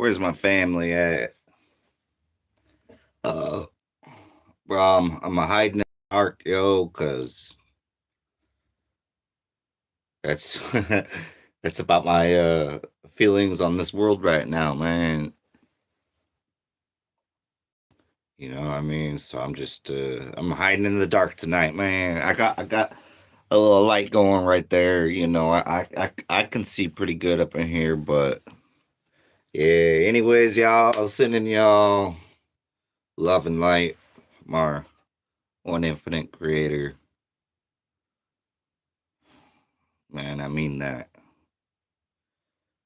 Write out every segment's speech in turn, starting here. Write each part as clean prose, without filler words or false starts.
Where's my family at? Uh, bro, I'm a hiding in the dark, yo, cause that's that's about my feelings on this world right now, man. You know what I mean? So I'm hiding in the dark tonight, man. I got a little light going right there. I can see pretty good up in here, but yeah. Anyways, y'all, I was sending y'all love and light, my one infinite creator. Man, I mean that.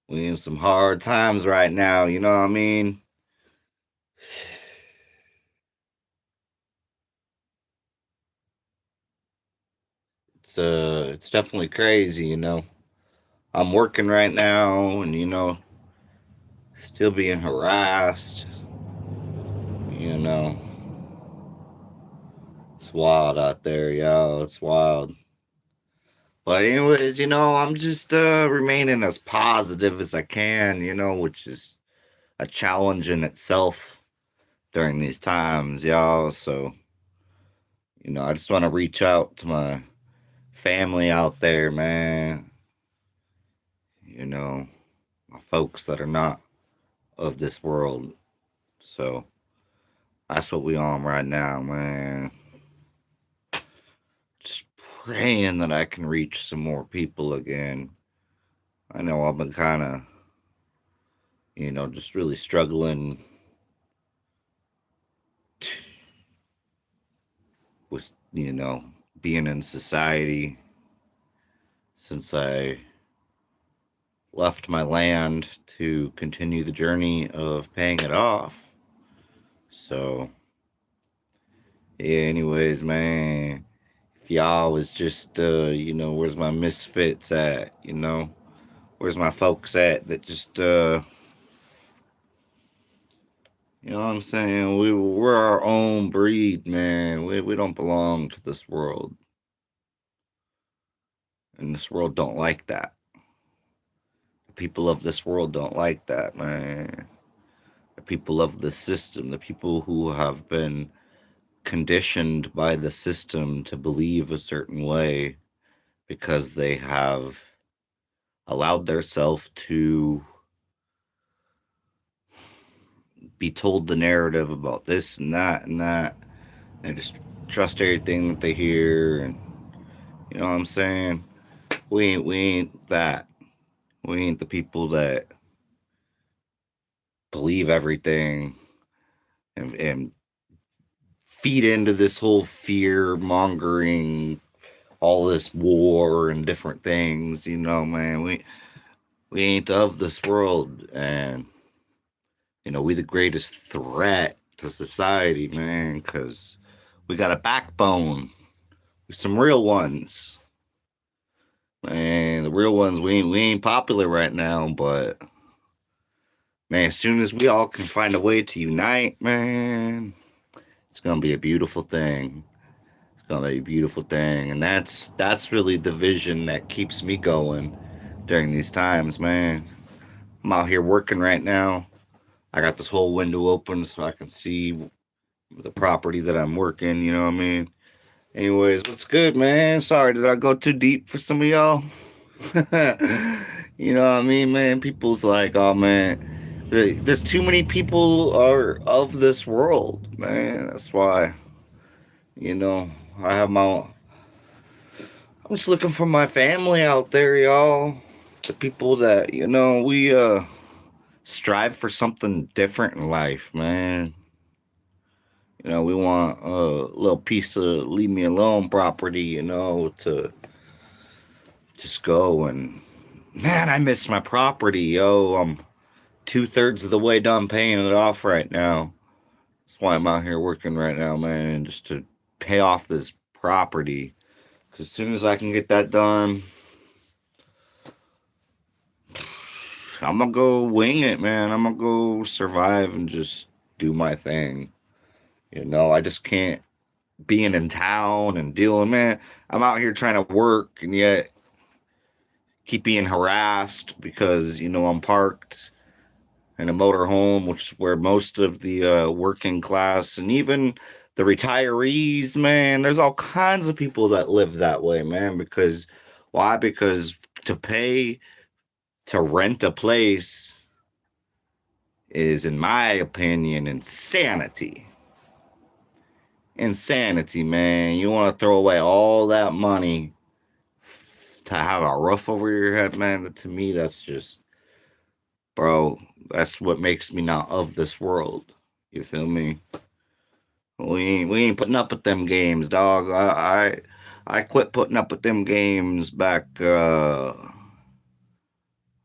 We in some hard times right now, you know what I mean? It's definitely crazy, you know. I'm working right now and still being harassed, you know. It's wild out there, y'all. It's wild. But anyways, I'm just remaining as positive as I can, which is a challenge in itself during these times, y'all. So, I just want to reach out to my family out there, man. You know, my folks that are not of this world. So that's what we on right now, man. Just praying that I can reach some more people again. I know I've been kind of, just really struggling with, being in society since I left my land to continue the journey of paying it off. So, yeah, anyways, man, if y'all was just, where's my misfits at, where's my folks at that just, you know what I'm saying? We're our own breed, man. We don't belong to this world. And this world don't like that. The people of this world don't like that, man. The people of the system, the people who have been conditioned by the system to believe a certain way because they have allowed themselves to be told the narrative about this and that and that. They just trust everything that they hear, and you know what I'm saying. We ain't that. We ain't the people that believe everything and feed into this whole fear mongering, all this war and different things. Man, we ain't of this world, and we the greatest threat to society, man, because we got a backbone. We're some real ones. Man, the real ones, we ain't popular right now, but man, as soon as we all can find a way to unite, man, it's gonna be a beautiful thing. It's gonna be a beautiful thing, and that's really the vision that keeps me going during these times, man. I'm out here working right now. I got this whole window open so I can see the property that I'm working. You know what I mean? Anyways, what's good, man? Sorry, did I go too deep for some of y'all? You know what I mean, man? People's like, oh man, there's too many people are of this world, man. That's why, you know, I have my. I'm just looking for my family out there, y'all. The people that we strive for something different in life, man. We want a little piece of leave me alone property, to just go and man, I miss my property, yo. I'm 2/3 of the way done paying it off right now. That's why I'm out here working right now, man, just to pay off this property. Cause as soon as I can get that done, I'm gonna go wing it, man. I'm gonna go survive and just do my thing. I just can't being in town and dealing, man. I'm out here trying to work and yet keep being harassed because I'm parked in a motorhome, which is where most of the working class and even the retirees, man, there's all kinds of people that live that way, man. Because why? Because to pay to rent a place is, in my opinion, insanity. Insanity, man. You want to throw away all that money to have a roof over your head, man? To me, that's just, bro, that's what makes me not of this world. You feel me? We ain't putting up with them games, dog. I quit putting up with them games back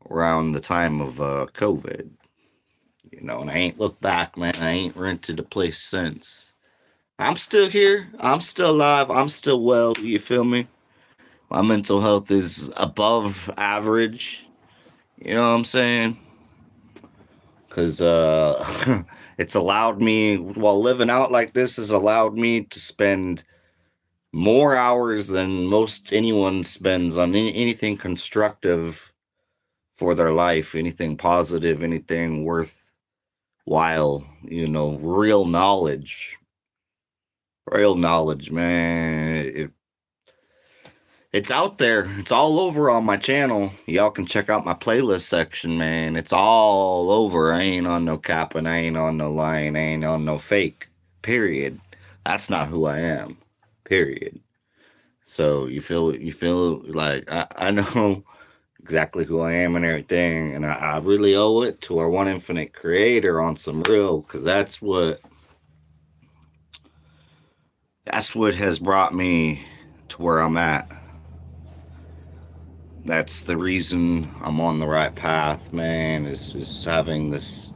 around the time of COVID. You know, and I ain't looked back, man. I ain't rented a place since. I'm still here. I'm still alive. I'm still well. You feel me? My mental health is above average. You know what I'm saying? Because it's allowed me, while living out like this, has allowed me to spend more hours than most anyone spends on anything constructive for their life, anything positive, anything worthwhile, you know, real knowledge, man. It's out there. It's all over on my channel. Y'all can check out my playlist section, man. It's all over. I ain't on no capping. I ain't on no lying. I ain't on no fake. Period. That's not who I am. Period. So you feel like I know exactly who I am and everything, and I really owe it to our one infinite creator on some real, because that's what has brought me to where I'm at. That's the reason I'm on the right path, man. Is just having this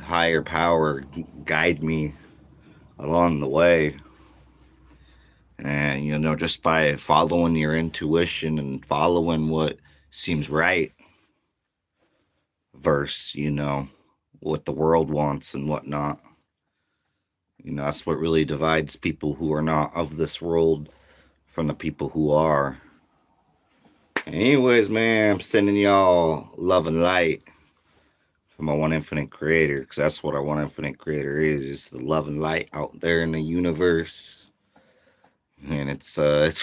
higher power guide me along the way. And, you know, just by following your intuition and following what seems right versus, you know, what the world wants and whatnot. You know, that's what really divides people who are not of this world from the people who are. Anyways, man, I'm sending y'all love and light from my one infinite creator, because that's what our one infinite creator is, just the love and light out there in the universe. And it's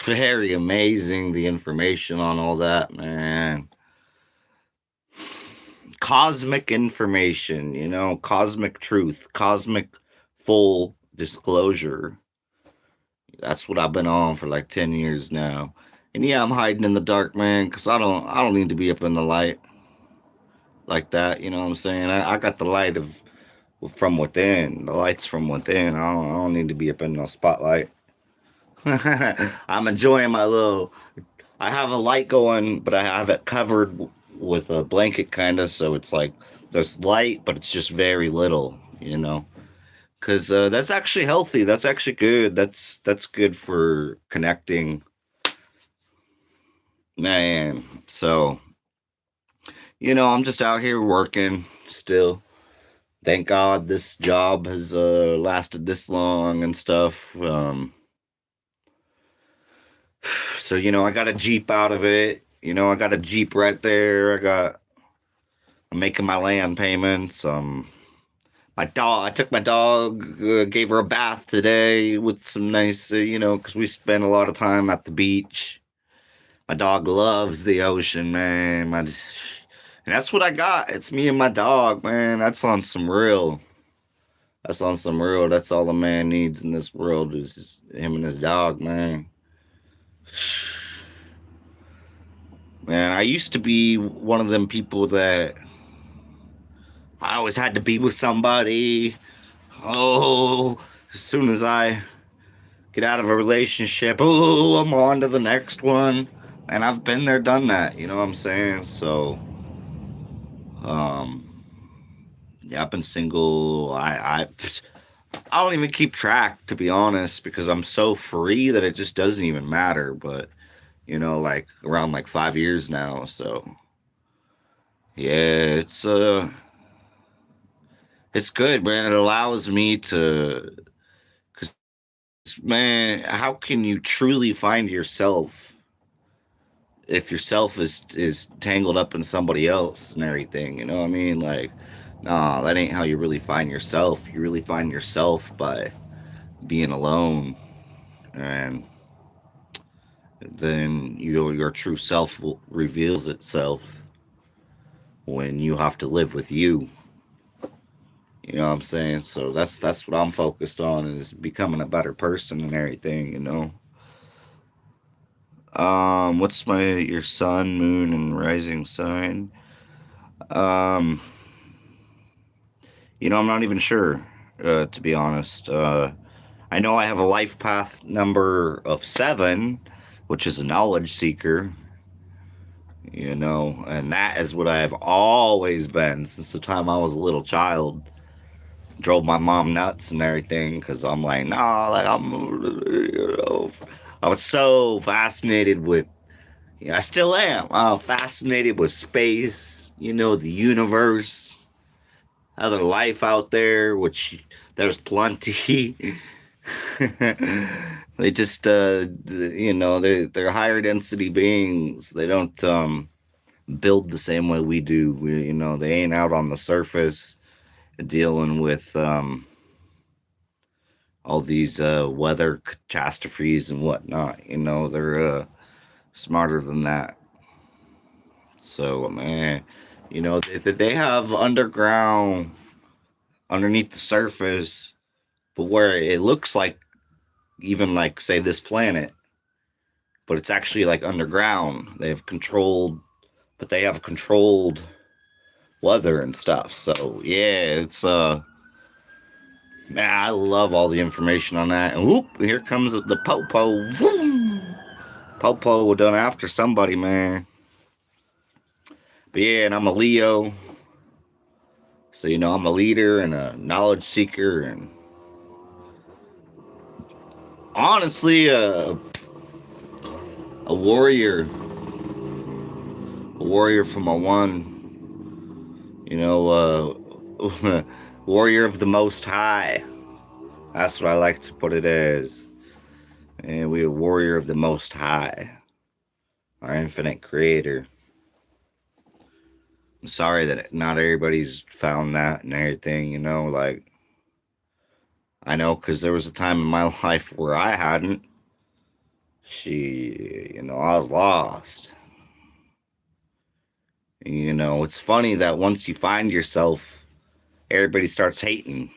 very amazing, the information on all that, man. Cosmic information, you know, cosmic truth, cosmic full disclosure. That's what I've been on for like 10 years now. And yeah, I'm hiding in the dark, man, because I don't need to be up in the light like that. You know what I'm saying? I got the light of from within. The light's from within. I don't need to be up in no spotlight. I'm enjoying my little. I have a light going, but I have it covered with a blanket, kind of. So it's like there's light, but it's just very little. You know, because that's actually healthy. That's actually good. That's good for connecting, man. So you know, I'm just out here working still. Thank God this job has lasted this long and stuff. So you know, I got a Jeep out of it. You know, I got a Jeep right there. I'm making my land payments. My dog. I took my dog, gave her a bath today with some nice, you know, because we spent a lot of time at the beach. My dog loves the ocean, man. And that's what I got. It's me and my dog, man. That's on some real. That's on some real. That's all a man needs in this world is just him and his dog, man. Man, I used to be one of them people that I always had to be with somebody. Oh, as soon as I get out of a relationship, oh, I'm on to the next one. And I've been there, done that. You know what I'm saying? So, um, yeah, I've been single. I don't even keep track, to be honest, because I'm so free that it just doesn't even matter. But you know, like around like 5 years now. So yeah, it's good, man. It allows me to, cause man, how can you truly find yourself if yourself is tangled up in somebody else and everything? You know what I mean? Like Nah, that ain't how you really find yourself. You really find yourself by being alone, and then your true self reveals itself when you have to live with you. You know what I'm saying? So that's what I'm focused on, is becoming a better person and everything. What's my your sun, moon, and rising sign? Um, I'm not even sure, to be honest. I know I have a life path number of 7, which is a knowledge seeker. And that is what I have always been since the time I was a little child. Drove my mom nuts and everything because I'm like, nah, like I was so fascinated with, I still am. I'm fascinated with space, the universe, other life out there, which there's plenty. They just, they're higher density beings. They don't build the same way we do. They ain't out on the surface dealing with all these weather catastrophes and whatnot. They're smarter than that. So, man, they have underground, underneath the surface, but where it looks like, even like, say, this planet, but it's actually like underground. But they have controlled weather and stuff. So, yeah, it's, man, I love all the information on that. And whoop, here comes the Popo. Popo done after somebody, man. But yeah, and I'm a Leo. So, I'm a leader and a knowledge seeker, and honestly, a warrior. A warrior from a one. Warrior of the Most High. That's what I like to put it as. And we a warrior of the Most High, our infinite creator. I'm sorry that not everybody's found that and everything, like, I know, because there was a time in my life where I hadn't. I was lost. It's funny that once you find yourself, everybody starts hating.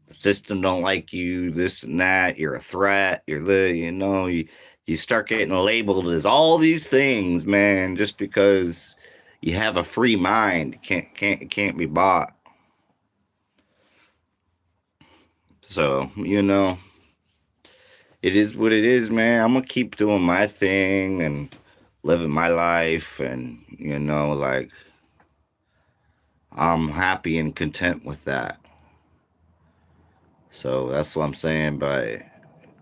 The system don't like you, this and that, you're a threat, you start getting labeled as all these things, man, just because you have a free mind. It can't be bought. So, it is what it is, man. I'm gonna keep doing my thing and living my life, and like, I'm happy and content with that. So that's what I'm saying by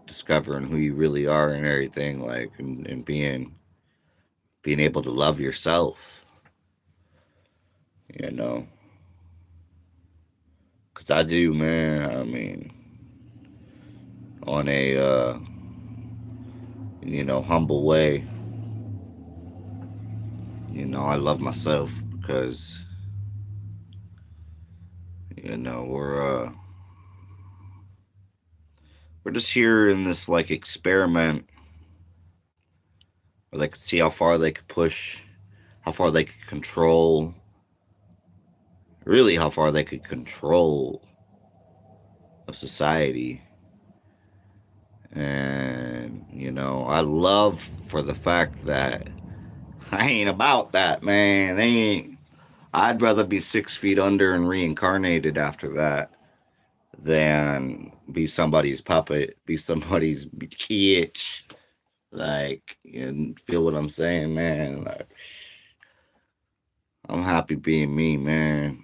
discovering who you really are and everything, like, and being able to love yourself, you know, because I do, man. I mean, on a humble way, I love myself because we're just here in this, like, experiment where they could see how far they could push, how far they could control, really how far they could control a society. And I love for the fact that I ain't about that, man. They ain't. I'd rather be 6 feet under and reincarnated after that than be somebody's puppet, be somebody's kid. Like, and feel what I'm saying, man. Like, I'm happy being me, man.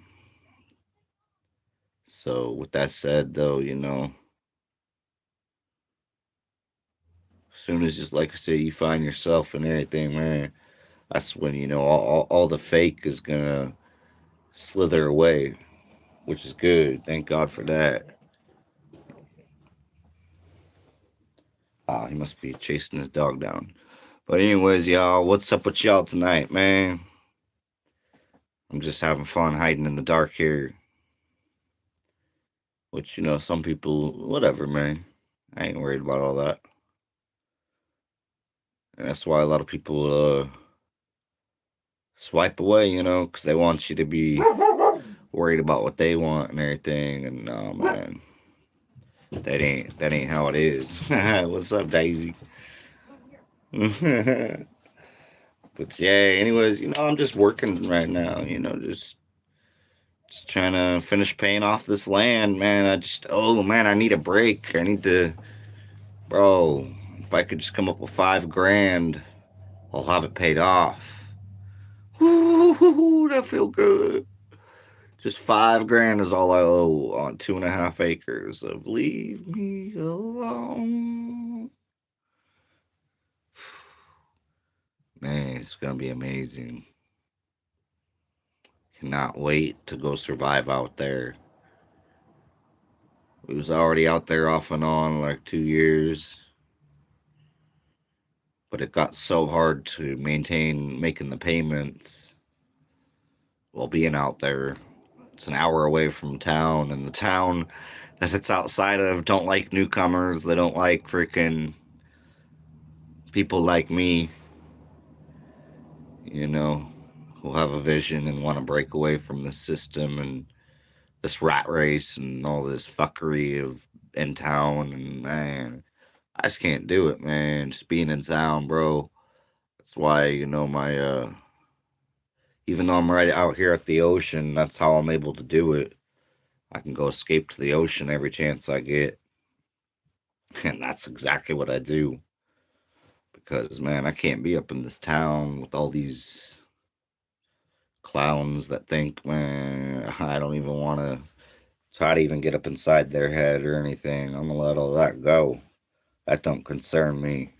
So, with that said, though, as soon as, just like I said, you find yourself and everything, man, that's when, all the fake is gonna slither away, which is good. Thank God for that. Ah, he must be chasing his dog down. But anyways, y'all, what's up with y'all tonight, man? I'm just having fun hiding in the dark here. Which, some people, whatever, man. I ain't worried about all that. And that's why a lot of people swipe away, because they want you to be worried about what they want and everything. And no, man, that ain't how it is. What's up, Daisy? But yeah, anyways, I'm just working right now. Just trying to finish paying off this land, man. Oh man, I need a break. I need to, bro. If I could just come up with 5 grand, I'll have it paid off. Ooh, that feel good. Just 5 grand is all I owe on 2.5 acres of leave me alone. Man, it's gonna be amazing. Cannot wait to go survive out there. We was already out there off and on like 2 years, but it got so hard to maintain making the payments while being out there. It's an hour away from town, and the town that it's outside of don't like newcomers. They don't like freaking people like me, you know, who have a vision and want to break away from the system and this rat race and all this fuckery of in town. And man, I just can't do it, man. Just being in town, bro. That's why, my even though I'm right out here at the ocean, that's how I'm able to do it. I can go escape to the ocean every chance I get. And that's exactly what I do. Because man, I can't be up in this town with all these clowns that think, man, I don't even want to try to even get up inside their head or anything. I'm gonna let all that go. That don't concern me.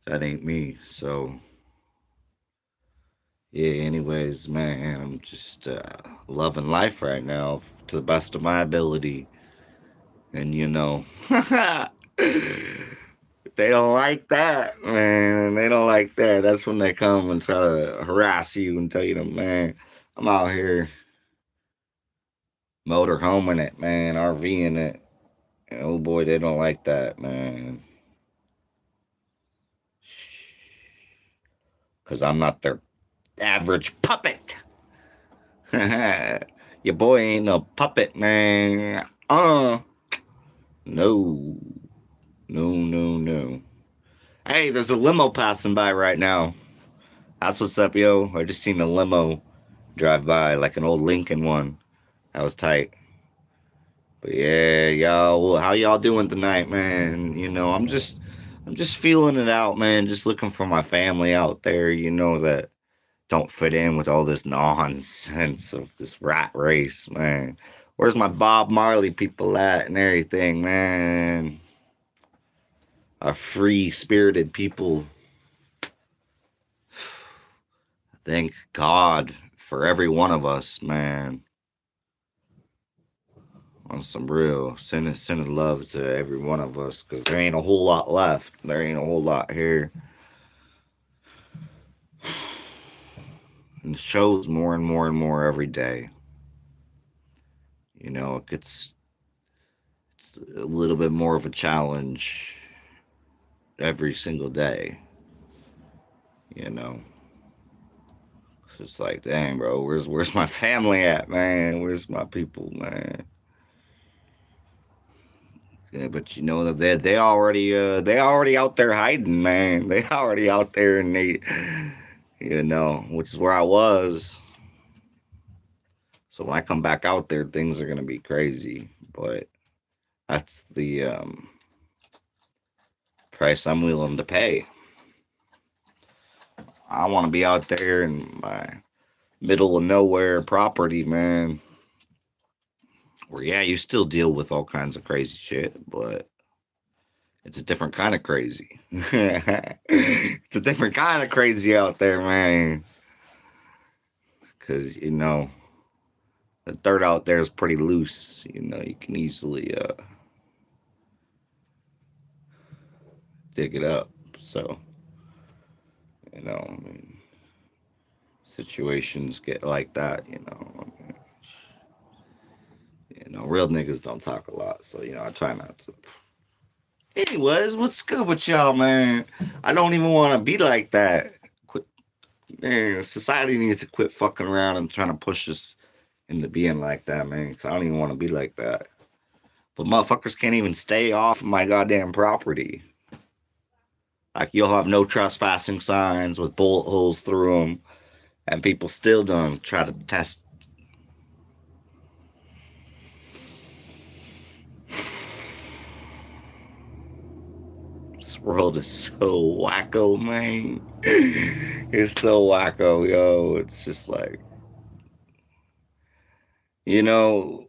That ain't me. So yeah, anyways, man, I'm just loving life right now to the best of my ability. And they don't like that, man. They don't like that. That's when they come and try to harass you and tell you, man, I'm out here motorhoming it, man, RVing it. And oh boy, they don't like that, man. Because I'm not their average puppet. Your boy ain't no puppet, man. No. No, no, no. Hey, there's a limo passing by right now. That's what's up, yo. I just seen a limo drive by, like an old Lincoln one. That was tight. But yeah, y'all, how y'all doing tonight, man? I'm just feeling it out, man. Just looking for my family out there, that don't fit in with all this nonsense of this rat race, man. Where's my Bob Marley people at and everything, man? Our free spirited people. Thank God for every one of us, man. On some real sending love to every one of us, because there ain't a whole lot left. There ain't a whole lot here. And it shows more and more and more every day. It gets it's a little bit more of a challenge every single day. You know, it's like, dang, bro, where's my family at, man? Where's my people, man? Yeah, but that they already out there hiding, man. They already out there, and which is where I was. So when I come back out there, things are gonna be crazy. But that's the price I'm willing to pay. I want to be out there in my middle of nowhere property, man. Where yeah, you still deal with all kinds of crazy shit, but it's a different kind of crazy. It's a different kind of crazy out there, man. Because the dirt out there is pretty loose. You can easily dig it up. So I mean, situations get like that, you know. You know, real niggas don't talk a lot, so you know, I try not to. Anyways, what's good with y'all, man? I don't even want to be like that. Quit, man. Society needs to quit fucking around and trying to push us into being like that, man. Because I don't even want to be like that. But motherfuckers can't even stay off of my goddamn property. Like you'll have no trespassing signs with bullet holes through them, and people still don't try to test. This world is so wacko, man. It's so wacko, yo. It's just like, you know,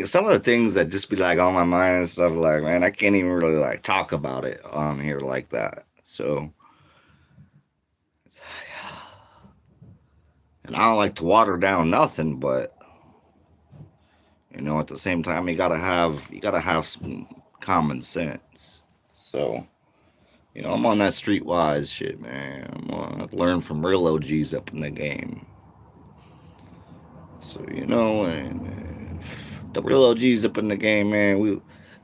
some of the things that just be like on my mind and stuff, like, man, I can't even really like talk about it on here like that. So, and I don't like to water down nothing, but you know, at the same time, you gotta have some common sense. So, you know, I'm on that streetwise shit, man. I'm on learn from real OGs up in the game. So, you know, and the real OGs up in the game, man, we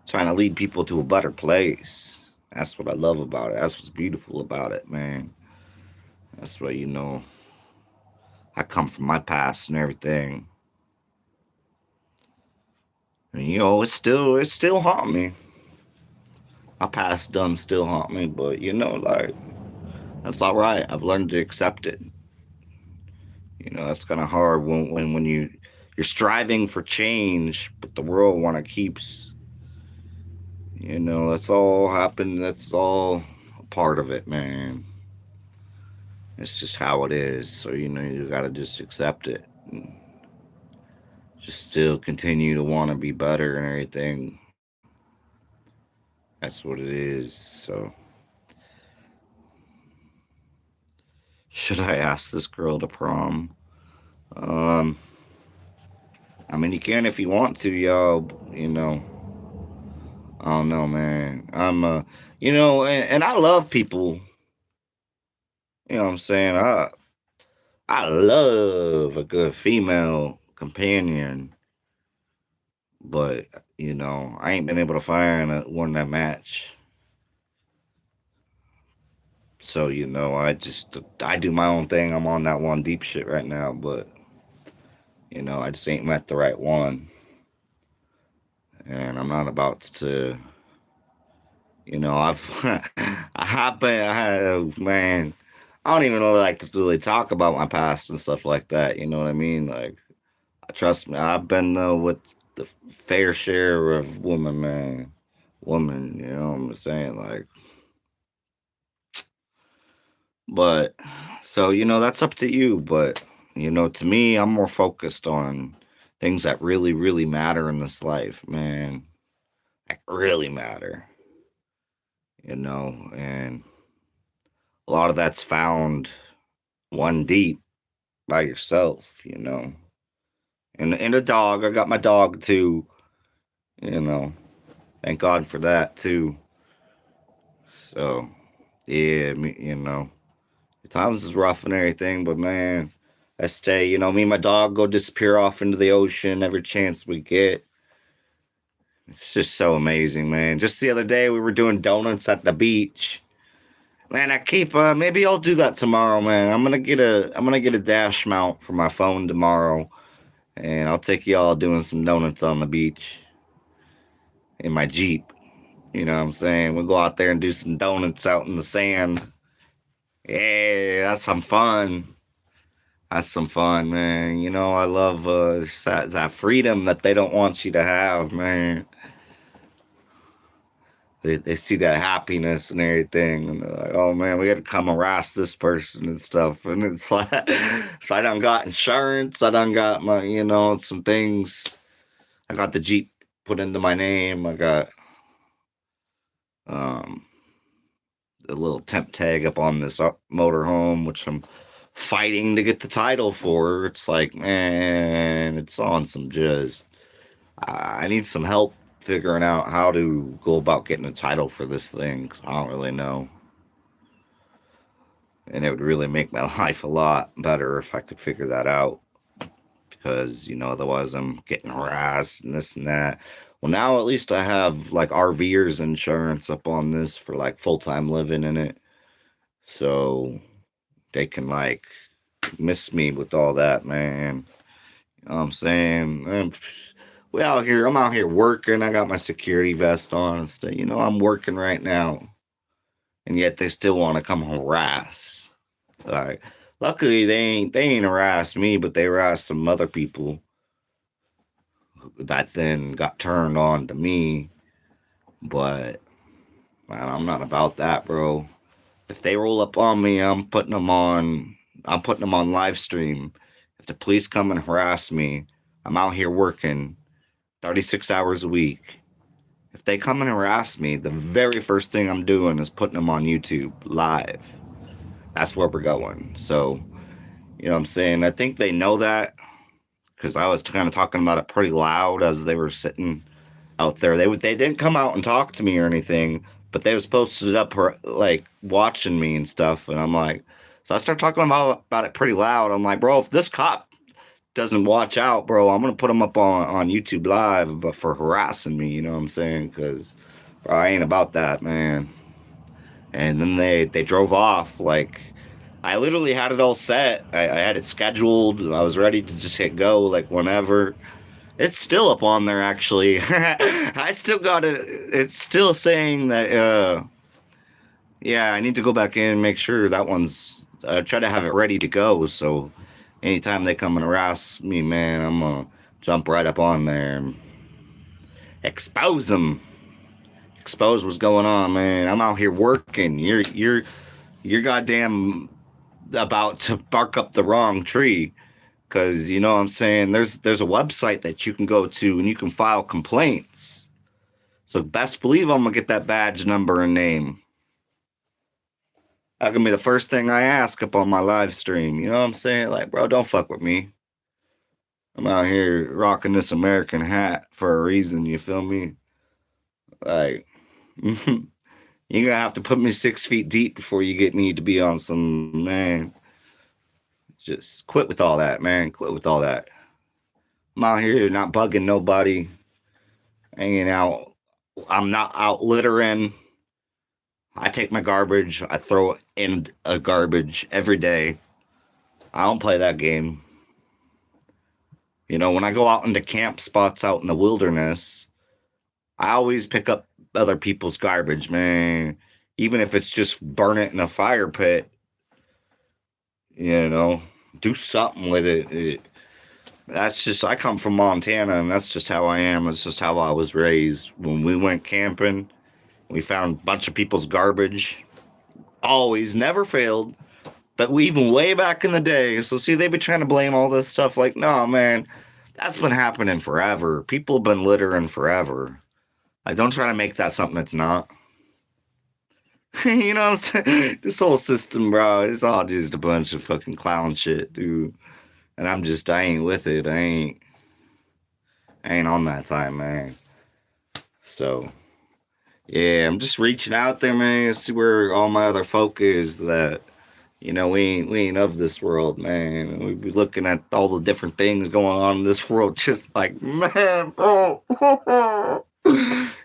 trying to lead people to a better place. That's what I love about it. That's what's beautiful about it, man. That's what, you know, I come from my past and everything. And, you know, it's still haunt me. My past done still haunt me, but you know, like that's all right. I've learned to accept it. You know, that's kind of hard when you're striving for change, but the world want to keeps. You know, that's all happened. That's all a part of it, man. It's just how it is. So you know, you gotta just accept it. And just still continue to want to be better and everything. That's what it is. So should I ask this girl to prom? Um, I mean, you can if you want to, y'all. You know, I don't know, man. You know, and I love people. You know what I'm saying? I love a good female companion, but you know, I ain't been able to find one that match. So you know, I do my own thing. I'm on that one deep shit right now, but you know, I just ain't met the right one, and I'm not about to. You know, I have, man. I don't even really like to really talk about my past and stuff like that. You know what I mean? Like, trust me, I've been with the fair share of women, man. Woman, you know what I'm saying? Like, but so you know that's up to you. But you know, to me, I'm more focused on things that really, really matter in this life, man. Like really matter. You know, and a lot of that's found one deep by yourself, you know. And a dog. I got my dog too, you know. Thank God for that too. So yeah, you know, times is rough and everything, but man, I stay. You know, me and my dog go disappear off into the ocean every chance we get. It's just so amazing, man. Just the other day, we were doing donuts at the beach. Man, I keep. Maybe I'll do that tomorrow, man. I'm gonna get a dash mount for my phone tomorrow, and I'll take y'all doing some donuts on the beach in my Jeep. You know what I'm saying? We'll go out there and do some donuts out in the sand. Yeah, that's some fun. That's some fun, man. You know, I love that freedom that they don't want you to have, man. They see that happiness and everything, and they're like, "Oh man, we got to come harass this person and stuff." And it's like, so I done got insurance. I done got my, you know, some things. I got the Jeep put into my name. I got um a little temp tag up on this motorhome, which I'm fighting to get the title for. It's like, man, it's on some just. I need some help figuring out how to go about getting a title for this thing. 'Cause I don't really know. And it would really make my life a lot better if I could figure that out. Because, otherwise I'm getting harassed and this and that. Well, now at least I have like RVers insurance up on this for like full time living in it. So they can like miss me with all that, man. You know what I'm saying? I'm out here working. I got my security vest on and stuff. I'm working right now. And yet they still want to come harass. Like, luckily they ain't harassed me, but they harassed some other people that then got turned on to me. But man, I'm not about that, bro. If they roll up on me, I'm putting them on live stream. If the police come and harass me, I'm out here working 36 hours a week. If they come and harass me, the very first thing I'm doing is putting them on YouTube live. That's where we're going. So, you know what I'm saying? I think they know that because I was kind of talking about it pretty loud as they were sitting out there. They didn't come out and talk to me or anything, but they was posted up like watching me and stuff. And I'm like, so I start talking about it pretty loud. I'm like, bro, if this cop doesn't watch out, bro, I'm gonna put him up on YouTube Live, but for harassing me, you know what I'm saying? Because I ain't about that, man. And then they drove off. Like I literally had it all set. I had it scheduled. I was ready to just hit go like whenever. It's still up on there actually. I still got it. It's still saying that. Yeah, I need to go back in and make sure that one's. Try to have it ready to go. So anytime they come and harass me, man, I'm gonna jump right up on there and expose them. Expose what's going on, man. I'm out here working. You're goddamn about to bark up the wrong tree. Cause you know what I'm saying, there's a website that you can go to and you can file complaints. So best believe I'm gonna get that badge number and name. That gonna be the first thing I ask up on my live stream. You know what I'm saying? Like, bro, don't fuck with me. I'm out here rocking this American hat for a reason, you feel me? Like you're gonna have to put me 6 feet deep before you get me to be on some man. Just quit with all that, man. Quit with all that. I'm out here not bugging nobody, hanging out. I'm not out littering. I take my garbage, I throw it in a garbage every day. I don't play that game. When I go out into camp spots out in the wilderness, I always pick up other people's garbage, man. Even if it's just burn it in a fire pit, you know, do something with it. That's just, I come from Montana and that's just how I am. It's just how I was raised. When we went camping, we found a bunch of people's garbage. Always, never failed. But we even way back in the day. So see, they've been trying to blame all this stuff. Like, no, man, that's been happening forever. People have been littering forever. Like, don't try to make that something it's not. You know what I'm saying? This whole system, bro, it's all just a bunch of fucking clown shit, dude. And I ain't with it. I ain't on that time, man. So, yeah, I'm just reaching out there, man, see where all my other folk is that, we ain't of this world, man. We be looking at all the different things going on in this world, just like, man, bro.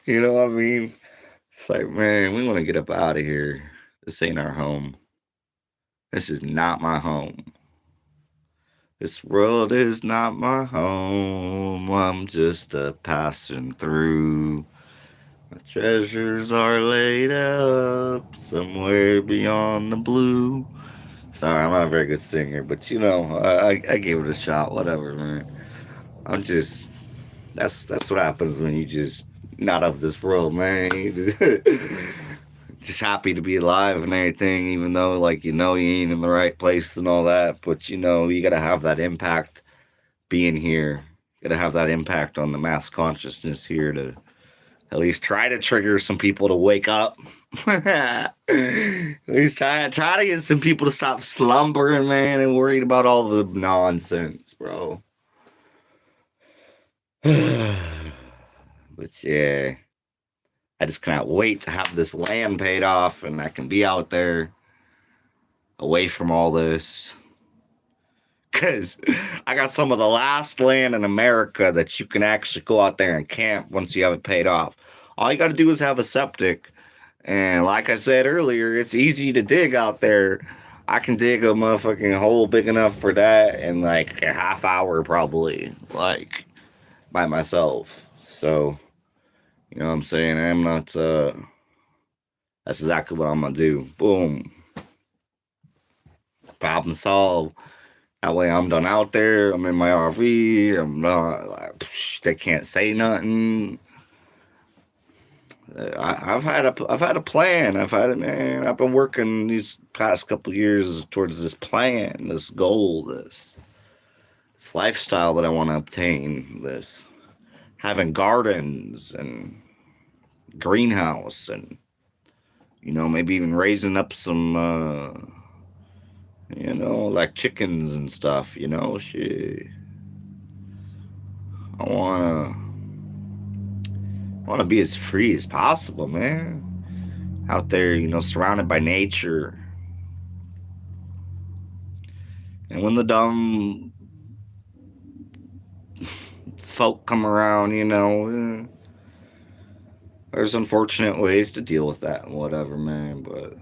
You know what I mean? It's like, man, we want to get up out of here. This ain't our home. This is not my home. This world is not my home. I'm just a passing through. My treasures are laid up somewhere beyond the blue. Sorry, I'm not a very good singer, but I gave it a shot. Whatever, man. I'm just that's what happens when you just not of this world, man. Just happy to be alive and everything, even though like you ain't in the right place and all that. But you gotta have that impact being here. You gotta have that impact on the mass consciousness here to at least try to trigger some people to wake up. At least try to get some people to stop slumbering, man, and worried about all the nonsense, bro. But yeah, I just cannot wait to have this land paid off and I can be out there away from all this. Because I got some of the last land in America that you can actually go out there and camp once you have it paid off. All you got to do is have a septic. And like I said earlier, it's easy to dig out there. I can dig a motherfucking hole big enough for that in like a half hour, probably, like by myself. So, you know what I'm saying? I'm not, that's exactly what I'm gonna do. Boom. Problem solved. That way I'm done out there. I'm in my RV. I'm not like they can't say nothing. I've had a plan. I've been working these past couple years towards this plan, this goal, this lifestyle that I want to obtain. This having gardens and greenhouse and maybe even raising up some like chickens and stuff. Shit. I wanna be as free as possible, man. Out there, surrounded by nature. And when the dumb folk come around, there's unfortunate ways to deal with that and whatever, man. But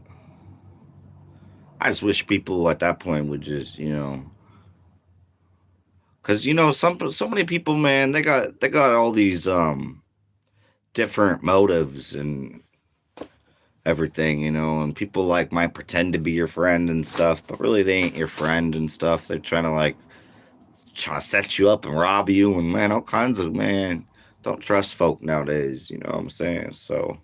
I just wish people at that point would just, because so many people, man, they got all these different motives and everything, and people like might pretend to be your friend and stuff, but really they ain't your friend and stuff. They're trying to set you up and rob you and man, all kinds of man. Don't trust folk nowadays, you know what I'm saying? So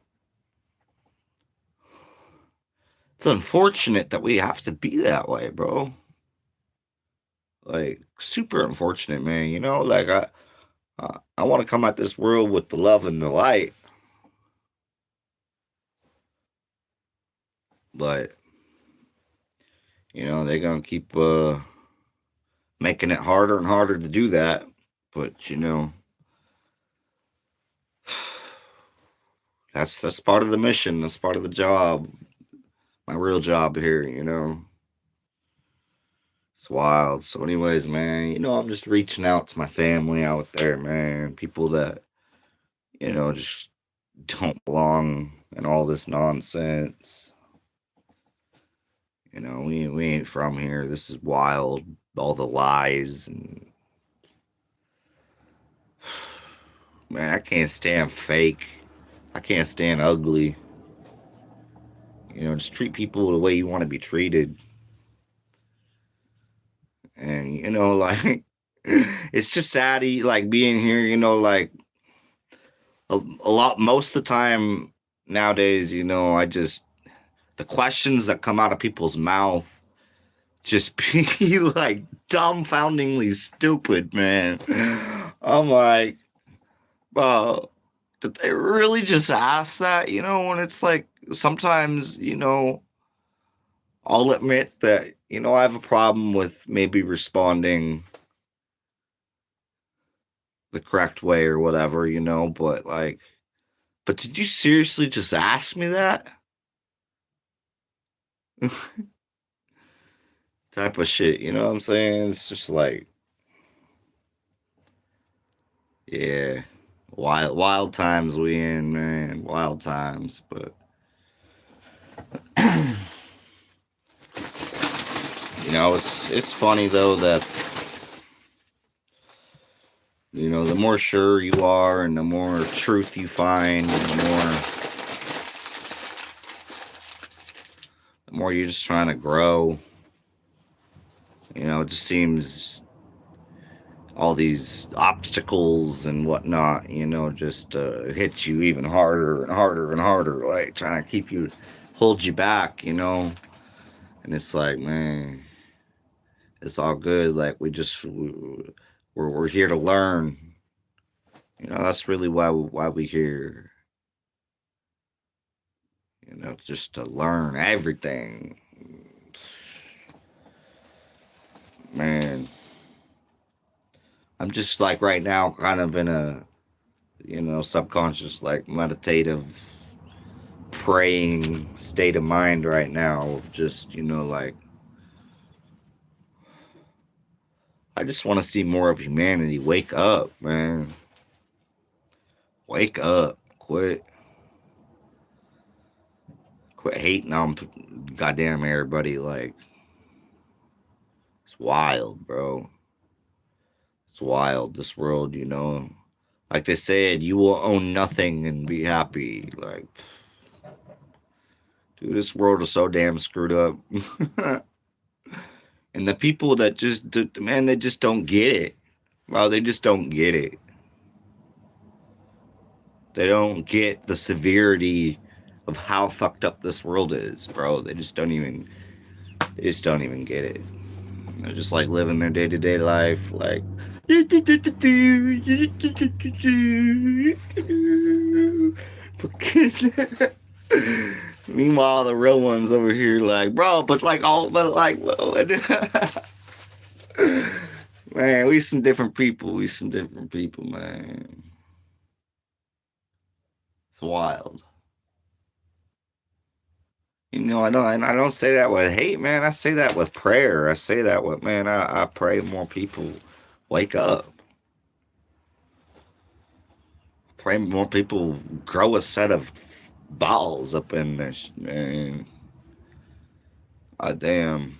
it's unfortunate that we have to be that way, bro. Like super unfortunate, man. Like I want to come at this world with the love and the light, but they're gonna keep making it harder and harder to do that. But that's part of the mission. That's part of the job. My real job here. It's wild. So, anyways, man, I'm just reaching out to my family out there, man. People that just don't belong in all this nonsense. We ain't from here. This is wild. All the lies and man, I can't stand fake. I can't stand ugly. Just treat people the way you want to be treated. And like it's just sad, like being here. Like a lot, most of the time nowadays. I just the questions that come out of people's mouth just be like dumbfoundingly stupid, man. I'm like, did they really just ask that? When it's like sometimes, I'll admit that, I have a problem with maybe responding the correct way or whatever, but like, but did you seriously just ask me that? Type of shit, you know what I'm saying? It's just like, yeah, wild times we in, man, wild times. But it's funny though that the more sure you are and the more truth you find, and the more you're just trying to grow. It just seems all these obstacles and whatnot, just hit you even harder and harder and harder, like trying to hold you back, and it's like, man, it's all good. Like we're here to learn. That's really why we here. Just to learn everything, man. I'm just like right now, kind of in a subconscious, like meditative, praying state of mind right now of just like I just want to see more of humanity. Wake up, man. Wake up. Quit hating on goddamn everybody. Like, it's wild, bro. It's wild. This world, like they said, you will own nothing and be happy. Like, dude, this world is so damn screwed up. And the people that man, they just don't get it. Bro, they just don't get it. They don't get the severity of how fucked up this world is, bro. They just don't even get it. They're just like living their day-to-day life, like meanwhile the real ones over here like, bro, man, we some different people. Man. It's wild. I don't say that with hate, man. I say that with prayer. I say that with, man, I pray more people wake up. Pray more people grow a set of balls up in this, man. Damn.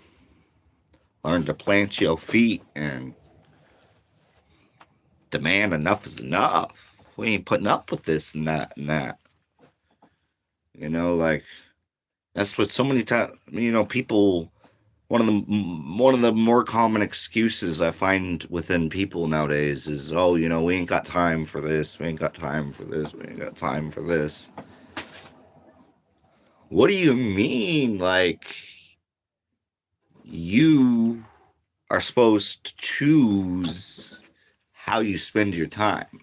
Learn to plant your feet and demand enough is enough. We ain't putting up with this and that and that. Like, that's what so many times, people. One of the more common excuses I find within people nowadays is, oh, we ain't got time for this. We ain't got time for this. We ain't got time for this. What do you mean? Like, you are supposed to choose how you spend your time.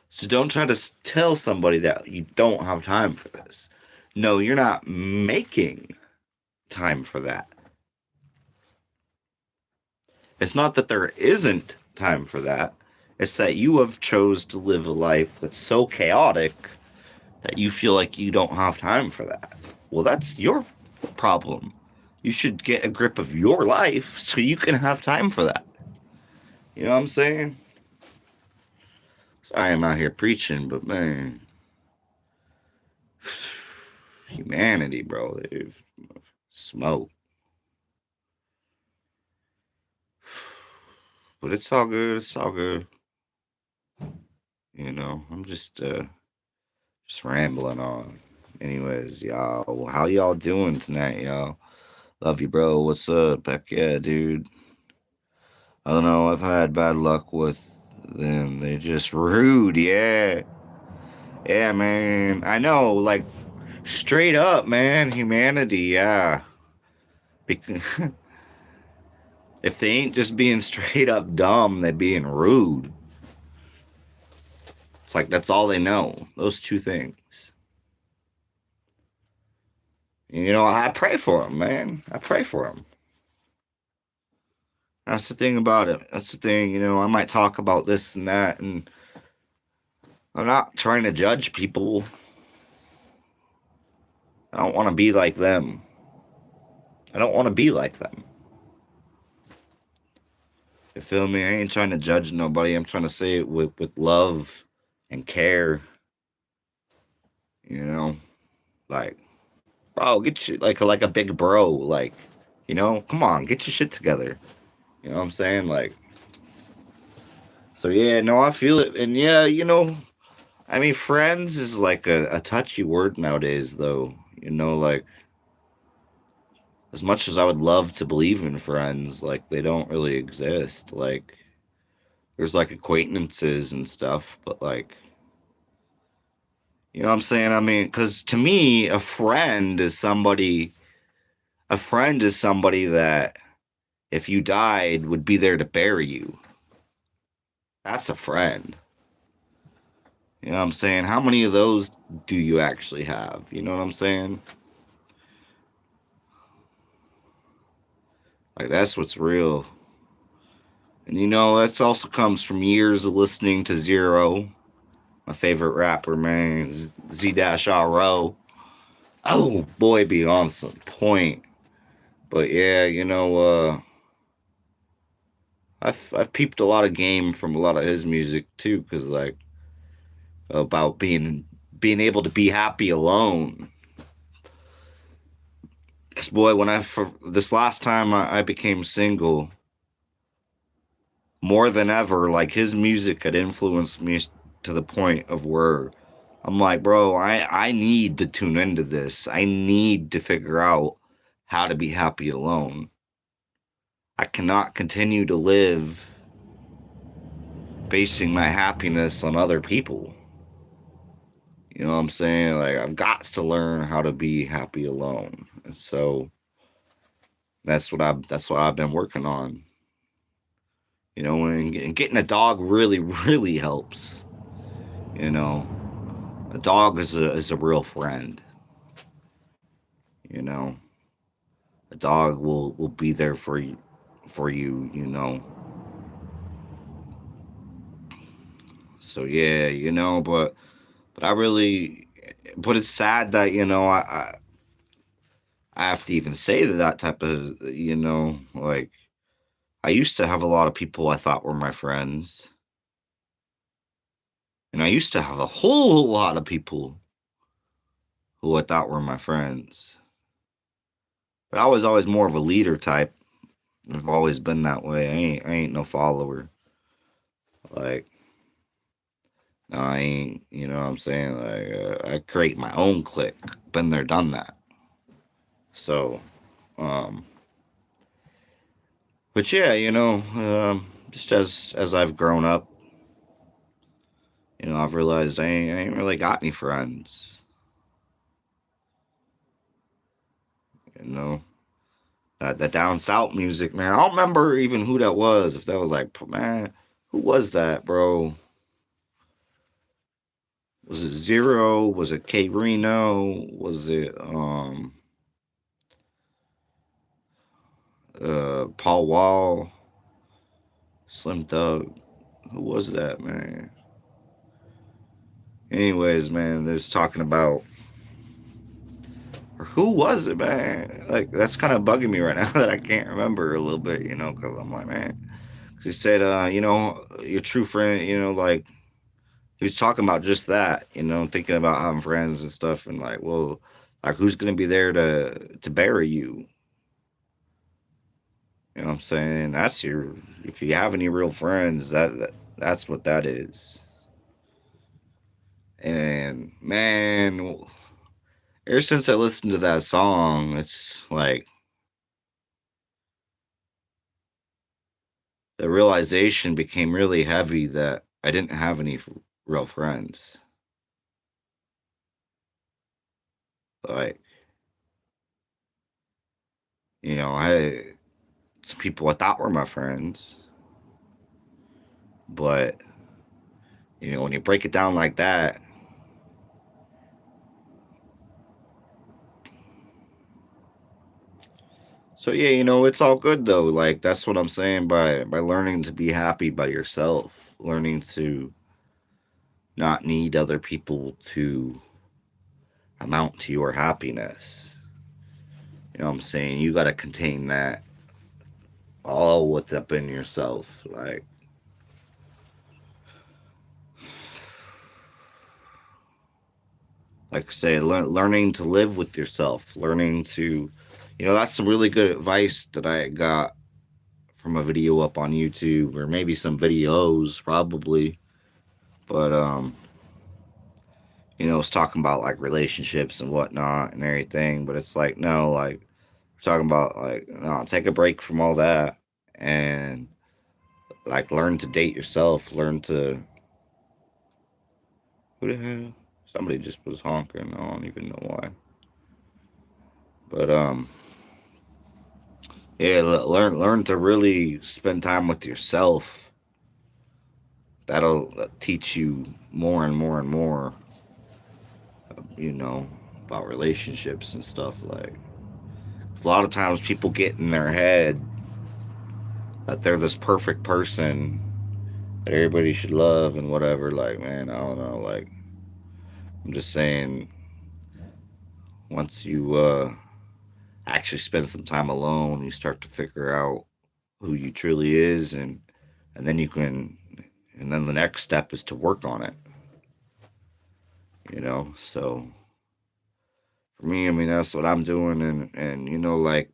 So don't try to tell somebody that you don't have time for this. No, you're not making time for that. It's not that there isn't time for that. It's that you have chose to live a life that's so chaotic that you feel like you don't have time for that. Well, that's your problem. You should get a grip of your life so you can have time for that. You know what I'm saying? Sorry I'm out here preaching, but man, humanity, bro, they've smoke. But it's all good. It's all good. I'm just rambling on. Anyways, y'all, how y'all doing tonight, y'all? Love you, bro. What's up? Heck yeah, dude. I don't know. I've had bad luck with them. They're just rude. Yeah. Yeah, man. I know. Like, straight up, man. Humanity. Yeah. Because if they ain't just being straight up dumb, they're being rude. It's like that's all they know. Those two things. I pray for them, man. I pray for them. That's the thing about it. That's the thing, I might talk about this and that, and I'm not trying to judge people. I don't want to be like them. I don't want to be like them. You feel me? I ain't trying to judge nobody. I'm trying to say it with love and care. Like, bro, get you like a big bro. Like, come on, get your shit together. You know what I'm saying? Like, so yeah, no, I feel it, and yeah, I mean, friends is like a touchy word nowadays, though. Like, as much as I would love to believe in friends, like, they don't really exist. Like, there's like acquaintances and stuff, but like, you know what I'm saying? I mean, because to me, a friend is somebody that if you died would be there to bury you. That's a friend. You know what I'm saying? How many of those do you actually have? You know what I'm saying? Like, that's what's real. And that's also comes from years of listening to Zero, my favorite rapper, man, Z-R-O. Oh, boy, be on some point. But yeah, I've peeped a lot of game from a lot of his music too, because like about being able to be happy alone. Cause boy, when for this last time I became single, more than ever, like his music had influenced me to the point of where I'm like, bro, I need to tune into this. I need to figure out how to be happy alone. I cannot continue to live basing my happiness on other people. You know what I'm saying? Like I've got to learn how to be happy alone. And so that's what I've been working on. You know, and getting a dog really really helps. You know, a dog is a real friend. You know, a dog will be there for you. You know, so yeah, you know, but I really, but it's sad that you know I have to even say that type of you know like I used to have a lot of people I thought were my friends, and I used to have a whole lot of people who I thought were my friends. But I was always more of a leader type. I've always been that way. I ain't no follower. Like no, I ain't. You know what I'm saying? Like I create my own clique. Been there, done that. So, um, but yeah, you know, just as I've grown up, you know, I've realized I ain't really got any friends. You know, that down south music, man. I don't remember even who that was. If that was like, man, who was that, bro? Was it Zero? Was it K Reno? Was it Paul Wall? Slim Thug? Who was that, man? Anyways, man, they're just talking about or who was it, man? Like that's kind of bugging me right now that I can't remember a little bit, you know, because I'm like, man, 'cause he said, you know, your true friend, you know, like he was talking about just that, you know, thinking about having friends and stuff, and like, well, like who's gonna be there to bury you? You know what I'm saying? That's your if you have any real friends, that's what that is. And man, ever since I listened to that song, it's like the realization became really heavy that I didn't have any real friends. Like, you know, I had some people I thought were my friends, but you know, when you break it down like that, so yeah, you know, it's all good though. Like that's what I'm saying by learning to be happy by yourself, learning to not need other people to amount to your happiness. You know what I'm saying? You got to contain that all within yourself. Like I say, learning to live with yourself, learning to, you know, that's some really good advice that I got from a video up on YouTube or maybe some videos probably. But you know, it's talking about like relationships and whatnot and everything. But it's like, no, like we're talking about like, no, take a break from all that and like learn to date yourself, learn to who the hell? Somebody just was honking. I don't even know why. But yeah, learn to really spend time with yourself. That'll teach you more and more and more, you know, about relationships and stuff. Like a lot of times people get in their head that they're this perfect person that everybody should love and whatever. Like, man, I don't know. Like, I'm just saying, once you actually spend some time alone, you start to figure out who you truly is, and and then and then the next step is to work on it, So for me, I mean, that's what I'm doing. And, like,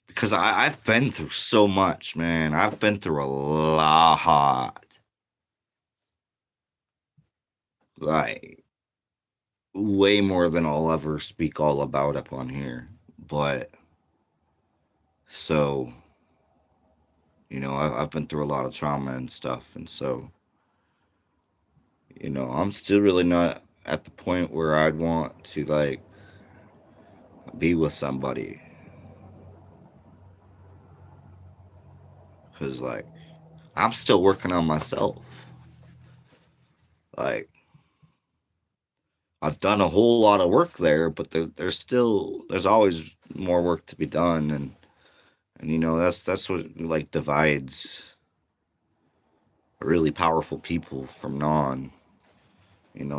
because I've been through so much, man. I've been through a lot, like, way more than I'll ever speak all about up on here. But, so, I've been through a lot of trauma and stuff. And so, I'm still really not at the point where I'd want to, like, be with somebody. Because, like, I'm still working on myself. Like, I've done a whole lot of work there, but there's always more work to be done. And that's what, like, divides really powerful people from non.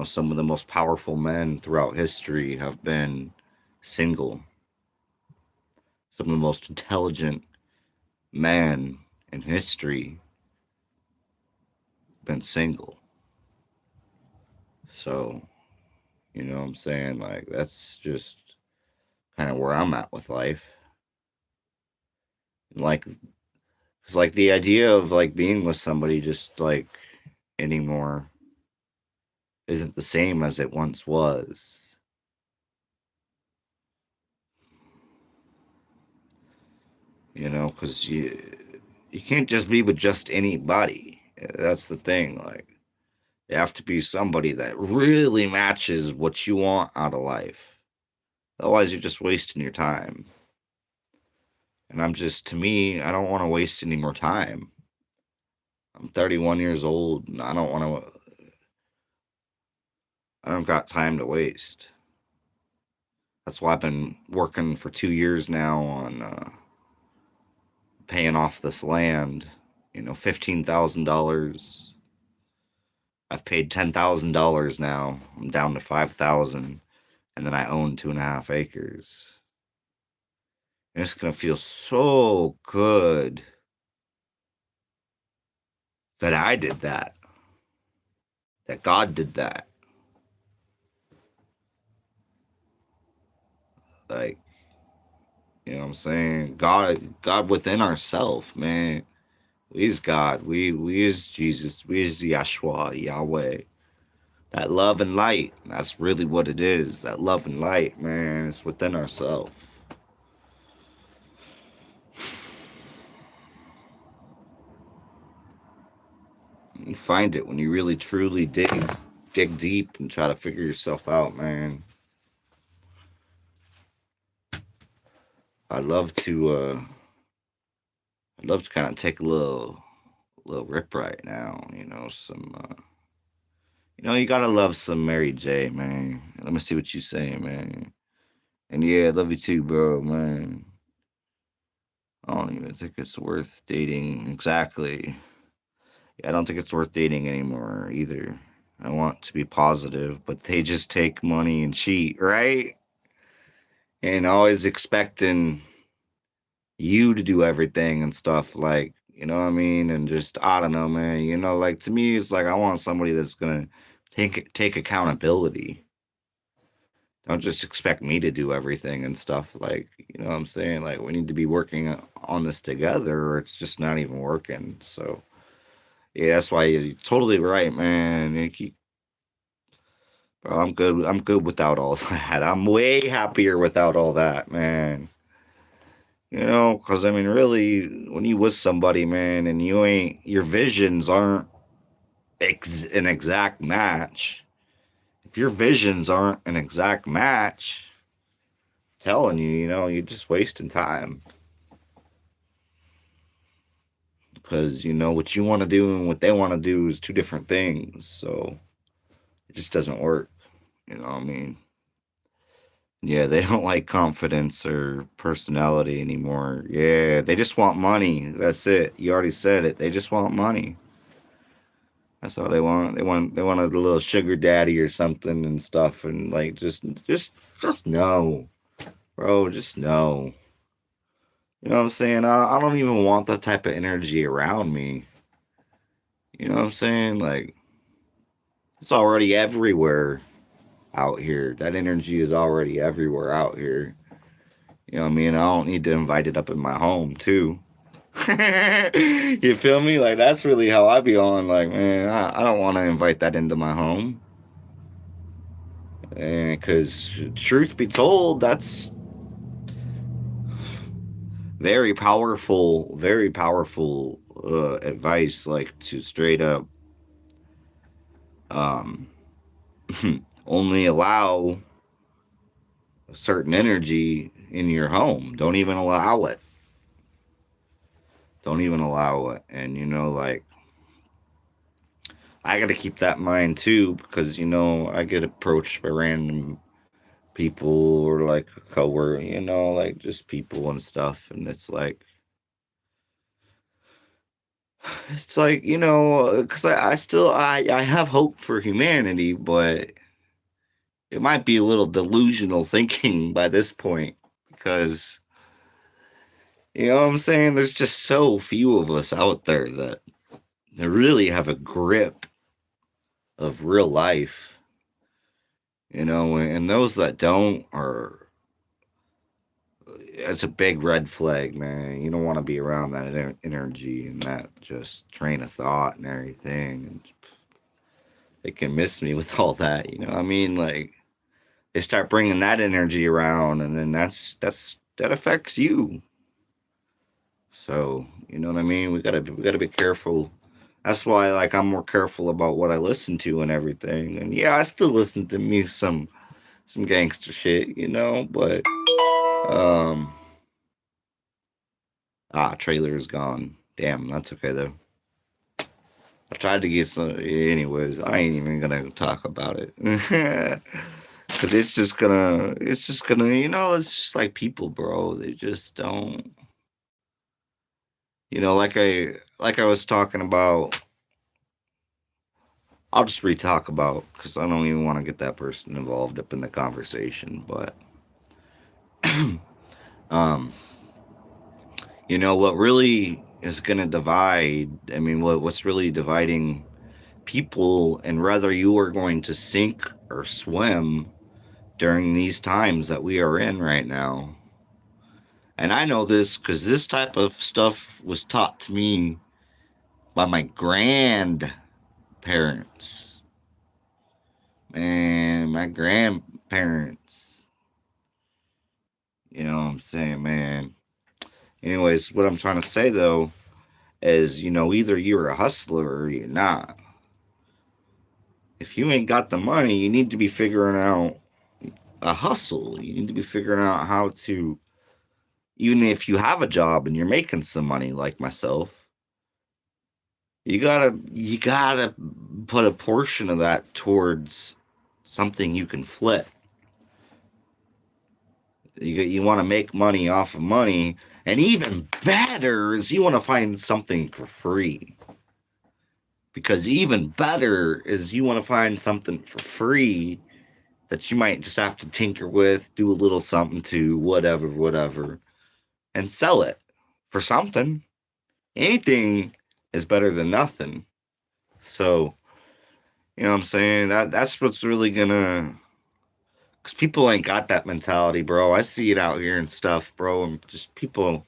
Some of the most powerful men throughout history have been single. Some of the most intelligent men in history been single. So, what I'm saying? Like, that's just kind of where I'm at with life. Like, it's like the idea of, like, being with somebody just, like, anymore isn't the same as it once was. Because you can't just be with just anybody. That's the thing. Like, you have to be somebody that really matches what you want out of life. Otherwise, you're just wasting your time. And to me, I don't want to waste any more time. I'm 31 years old, and I don't got time to waste. That's why I've been working for 2 years now on paying off this land. $15,000. I've paid $10,000 now. I'm down to 5,000, and then I own 2.5 acres. And it's gonna feel so good that I did that. That God did that. Like, what I'm saying? God within ourselves, man. We is God. We is Jesus. We is Yahshua, Yahweh. That love and light. That's really what it is. That love and light, man. It's within ourselves. You find it when you really truly dig deep and try to figure yourself out, man. I'd love to kind of take a little rip right now, some you gotta love some Mary J, man. Let me see what you saying, man. And yeah, I love you too, bro, man. I don't even think it's worth dating. Exactly. Yeah, I don't think it's worth dating anymore either. I want to be positive, but they just take money and cheat, right? And always expecting you to do everything and stuff, like, you know what I mean? And just, I don't know, man. Like, to me, it's like I want somebody that's gonna take accountability. Don't just expect me to do everything and stuff. Like, you know what I'm saying? Like, we need to be working on this together, or it's just not even working. So, yeah, that's why you're totally right, man. Bro, I'm good. I'm good without all that. I'm way happier without all that, man. Because I mean, really, when you with somebody, man, and your visions aren't an exact match. If your visions aren't an exact match, I'm telling you, you're just wasting time. Because what you want to do and what they want to do is two different things. So it just doesn't work. You know what I mean? Yeah, they don't like confidence or personality anymore. Yeah, they just want money. That's it. You already said it. They just want money. That's all they want. They want a little sugar daddy or something and stuff, and, like, just no, bro. Just no. You know what I'm saying? I don't even want that type of energy around me. You know what I'm saying? Like, it's already everywhere out here. That energy is already everywhere out here. You know what I mean? I don't need to invite it up in my home, too. You feel me? Like, that's really how I be on. Like, man, I don't want to invite that into my home. And because, truth be told, that's very powerful advice, like to straight up um, only allow a certain energy in your home. Don't even allow it. Don't even allow it. And, like, I got to keep that in mind too, because, I get approached by random people or like a coworker, like just people and stuff. And it's like, because I still, I have hope for humanity, but it might be a little delusional thinking by this point because, you know what I'm saying? There's just so few of us out there that really have a grip of real life, and those that don't are, it's a big red flag, man. You don't want to be around that energy and that just train of thought and everything. And it can miss me with all that, I mean, like, they start bringing that energy around, and then that affects you. So, you know what I mean? We gotta be careful. That's why, like, I'm more careful about what I listen to and everything. And yeah, I still listen to me some gangster shit, but um trailer is gone. Damn, that's okay though. I tried to get some anyways, I ain't even gonna talk about it. Cause it's just gonna, it's just like people, bro. They just don't, like I was talking about. I'll just re-talk about because I don't even want to get that person involved up in the conversation. But um, what really is going to divide? I mean, what's really dividing people, and whether you are going to sink or swim during these times that we are in right now. And I know this because this type of stuff was taught to me by my grandparents. Man, my grandparents. You know what I'm saying, man? Anyways, what I'm trying to say though is, either you're a hustler or you're not. If you ain't got the money, you need to be figuring out a hustle. You need to be figuring out how to, even if you have a job and you're making some money like myself, you gotta put a portion of that towards something you can flip. You want to make money off of money, and even better is you want to find something for free. Because even better is you want to find something for free that you might just have to tinker with, do a little something to, whatever, and sell it for something. Anything is better than nothing. So, you know what I'm saying? That's what's really gonna, because people ain't got that mentality, bro. I see it out here and stuff, bro, and just people,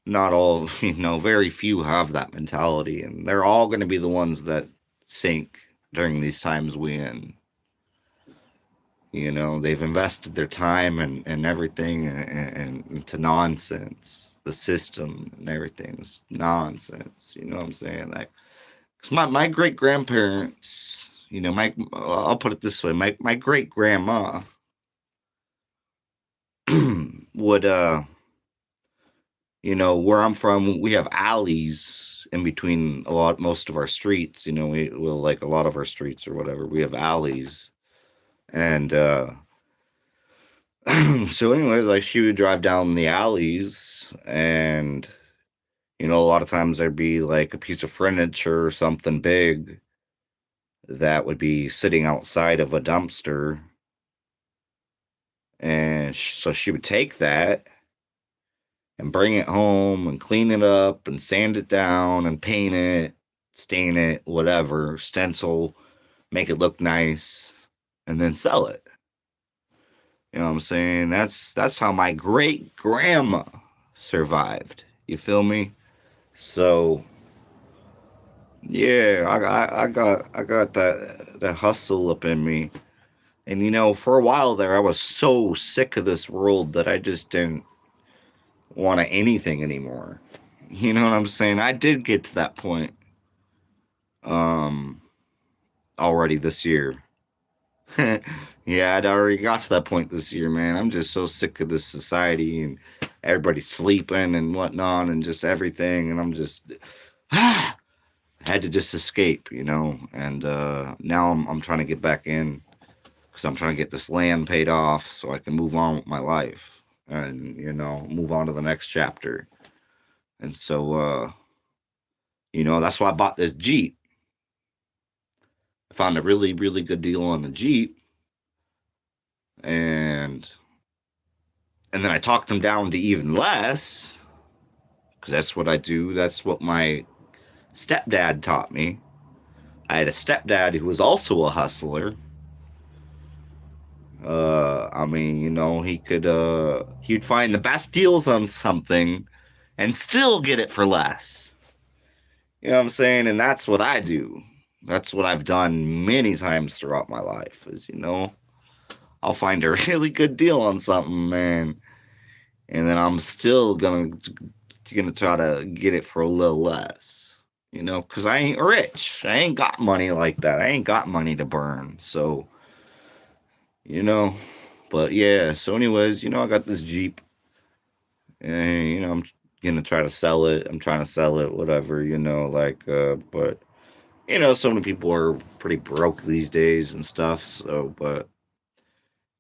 not all, very few have that mentality, and they're all going to be the ones that sink during these times we in. They've invested their time and everything and into nonsense. The system and everything's nonsense. You know what I'm saying? Like, 'cause my great grandparents, I'll put it this way, my great grandma would where I'm from, we have alleys in between most of our streets. Will, like, a lot of our streets or whatever, we have alleys. And so anyways, like, she would drive down the alleys, and a lot of times there'd be like a piece of furniture or something big that would be sitting outside of a dumpster. And so she would take that and bring it home and clean it up and sand it down and paint it, stain it, whatever, stencil, make it look nice, and then sell it. You know what I'm saying? That's how my great grandma survived. You feel me? So yeah, I got that hustle up in me. And for a while there, I was so sick of this world that I just didn't want anything anymore. You know what I'm saying? I did get to that point um already this year. Yeah, I'd already got to that point this year, man. I'm just so sick of this society and everybody sleeping and whatnot and just everything. And I'm just I had to just escape, And now I'm trying to get back in because I'm trying to get this land paid off so I can move on with my life and move on to the next chapter. And so that's why I bought this Jeep. I found a really, really good deal on the Jeep, and then I talked them down to even less because that's what I do. That's what my stepdad taught me. I had a stepdad who was also a hustler. I mean, he'd find the best deals on something and still get it for less. You know what I'm saying? And that's what I do. That's what I've done many times throughout my life is, I'll find a really good deal on something, man. And then I'm still gonna try to get it for a little less. Because I ain't rich. I ain't got money like that. I ain't got money to burn. So, you know, but yeah. So, anyways, I got this Jeep, and I'm gonna try to sell it. I'm trying to sell it, whatever. But so many people are pretty broke these days and stuff. So, but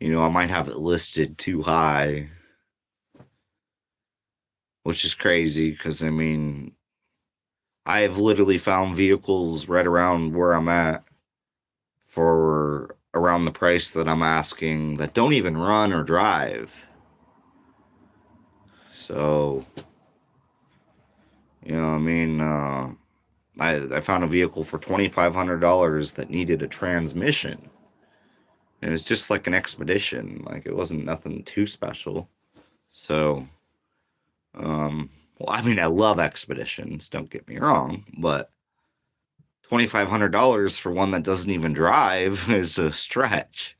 I might have it listed too high, which is crazy because I mean, I've literally found vehicles right around where I'm at for around the price that I'm asking that don't even run or drive. So, I mean, I found a vehicle for $2,500 that needed a transmission. And it's just like an Expedition. Like it wasn't nothing too special. So, well, I mean, I love Expeditions, don't get me wrong, but $2,500 for one that doesn't even drive is a stretch.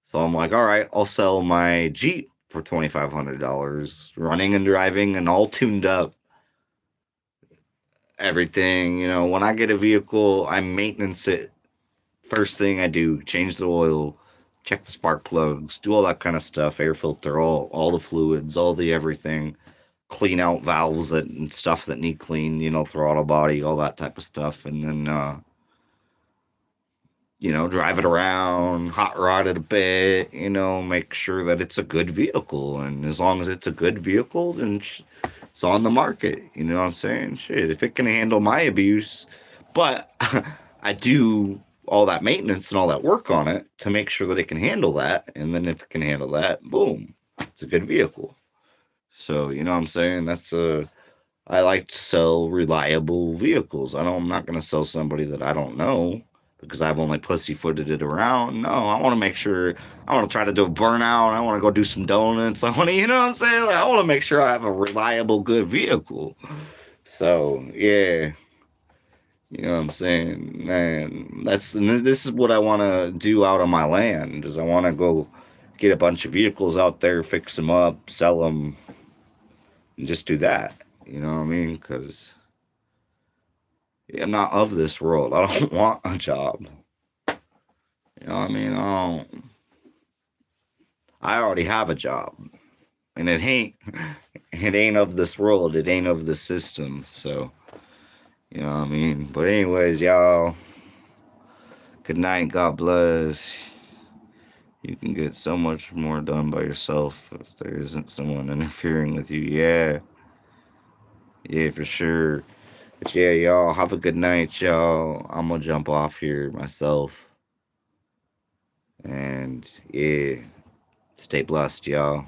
So I'm like, all right, I'll sell my Jeep for $2,500, running and driving and all tuned up. Everything, when I get a vehicle, I maintenance it. First thing I do, change the oil, check the spark plugs, do all that kind of stuff, air filter, all the fluids, all the everything, clean out valves and stuff that need clean, throttle body, all that type of stuff, and then drive it around, hot rod it a bit, make sure that it's a good vehicle. And as long as it's a good vehicle, then it's on the market. You know what I'm saying? Shit, if it can handle my abuse, but I do all that maintenance and all that work on it to make sure that it can handle that. And then if it can handle that, boom, it's a good vehicle. So, you know what I'm saying? I like to sell reliable vehicles. I'm not going to sell somebody that I don't know because I've only pussyfooted it around. No, I want to make sure, I want to try to do a burnout. I want to go do some donuts. I want to, you know what I'm saying? Like, I want to make sure I have a reliable, good vehicle. So, yeah. You know what I'm saying? Man, this is what I want to do out on my land is I want to go get a bunch of vehicles out there, fix them up, sell them, and just do that. You know what I mean? Because I'm not of this world. I don't want a job. You know what I mean? I already have a job. And it ain't of this world. It ain't of the system. So, you know what I mean? But anyways, y'all, good night. God bless. You can get so much more done by yourself if there isn't someone interfering with you. Yeah. Yeah, for sure. But yeah, y'all, have a good night, y'all. I'm gonna jump off here myself. And yeah, stay blessed, y'all.